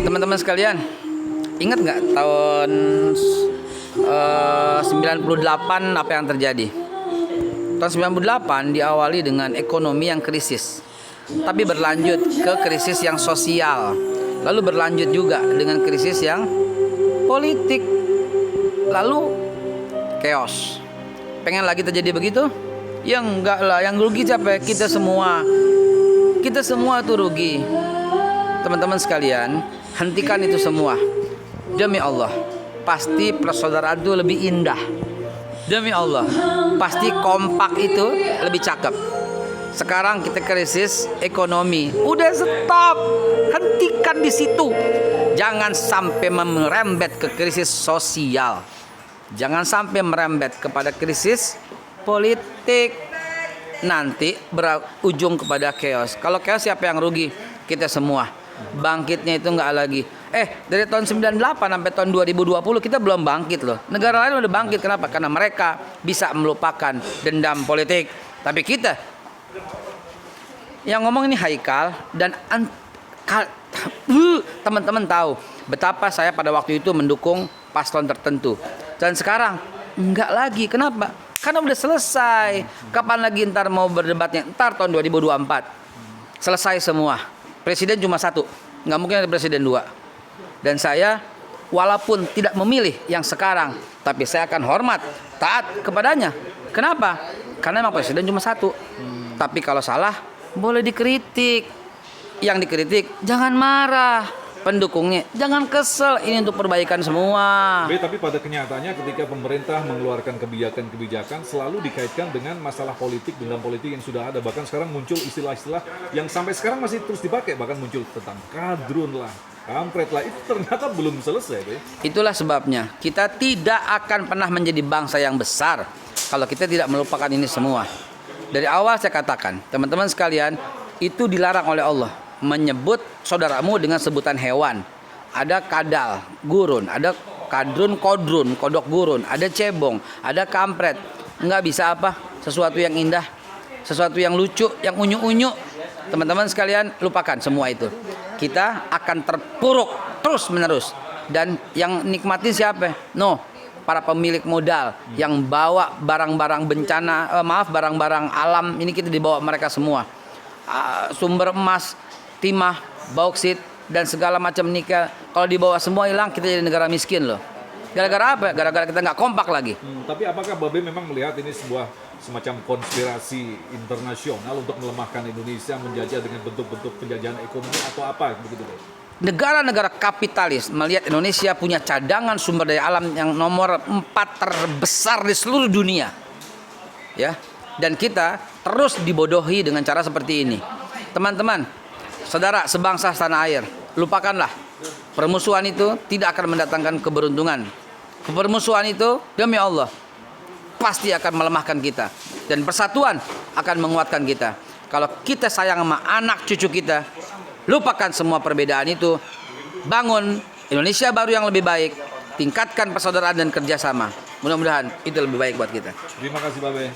Teman-teman sekalian, ingat nggak tahun 98 apa yang terjadi? Tahun 98 diawali dengan ekonomi yang krisis, tapi berlanjut ke krisis yang sosial, lalu berlanjut juga dengan krisis yang politik, lalu chaos. Pengen lagi terjadi begitu? Ya enggak lah, yang rugi siapa? Kita semua. Kita semua tuh rugi. Teman-teman sekalian, hentikan itu semua. Demi Allah, pasti persaudaraan itu lebih indah. Demi Allah, pasti kompak itu lebih cakep. Sekarang kita krisis ekonomi. Udah stop. Hentikan di situ. Jangan sampai merembet ke krisis sosial. Jangan sampai merembet kepada krisis politik. Nanti berujung kepada chaos. Kalau chaos siapa yang rugi? Kita semua. Bangkitnya itu nggak lagi. Dari tahun 98 sampai tahun 2020 kita belum bangkit loh. Negara lain udah bangkit. Kenapa? Karena mereka bisa melupakan dendam politik. Tapi kita yang ngomong ini Haikal dan teman-teman tahu betapa saya pada waktu itu mendukung paslon tertentu. Dan sekarang enggak lagi. Kenapa? Karena udah selesai. Kapan lagi ntar mau berdebatnya? Ntar tahun 2024. Selesai semua. Presiden cuma satu. Nggak mungkin ada presiden dua. Dan saya walaupun tidak memilih yang sekarang, tapi saya akan hormat, taat kepadanya. Kenapa? Karena memang presiden cuma satu. Tapi kalau salah, boleh dikritik. Yang dikritik, jangan marah. Pendukungnya, jangan kesel. Ini untuk perbaikan semua. Tapi pada kenyataannya ketika pemerintah mengeluarkan kebijakan-kebijakan selalu dikaitkan dengan masalah politik, dendam politik yang sudah ada. Bahkan sekarang muncul istilah-istilah yang sampai sekarang masih terus dipakai. Bahkan muncul tentang kadrun lah, kampret lah. Itu ternyata belum selesai. Itulah sebabnya kita tidak akan pernah menjadi bangsa yang besar kalau kita tidak melupakan ini semua. Dari awal saya katakan, teman-teman sekalian, itu dilarang oleh Allah. Menyebut saudaramu dengan sebutan hewan. Ada kadal, gurun, ada kadrun, kodrun, kodok gurun, ada cebong, ada kampret. Nggak bisa apa? Sesuatu yang indah, sesuatu yang lucu, yang unyu-unyu. Teman-teman sekalian, lupakan semua itu. Kita akan terpuruk terus-menerus. Dan yang nikmatin siapa? Para pemilik modal yang bawa barang-barang bencana, barang-barang alam ini kita dibawa mereka semua. Sumber emas, timah, bauksit, dan segala macam nikel. Kalau dibawa semua hilang, kita jadi negara miskin loh. Gara-gara apa? Gara-gara kita nggak kompak lagi. Tapi apakah Babe memang melihat ini sebuah semacam konspirasi internasional untuk melemahkan Indonesia, menjajah dengan bentuk-bentuk penjajahan ekonomi atau apa begitu? Negara-negara kapitalis melihat Indonesia punya cadangan sumber daya alam yang nomor 4 terbesar di seluruh dunia. Ya. Dan kita terus dibodohi dengan cara seperti ini. Teman-teman, saudara sebangsa tanah air, lupakanlah. Permusuhan itu tidak akan mendatangkan keberuntungan. Permusuhan itu demi Allah pasti akan melemahkan kita. Dan persatuan akan menguatkan kita. Kalau kita sayang sama anak cucu kita, lupakan semua perbedaan itu. Bangun Indonesia baru yang lebih baik. Tingkatkan persaudaraan dan kerjasama. Mudah-mudahan itu lebih baik buat kita. Terima kasih Babe.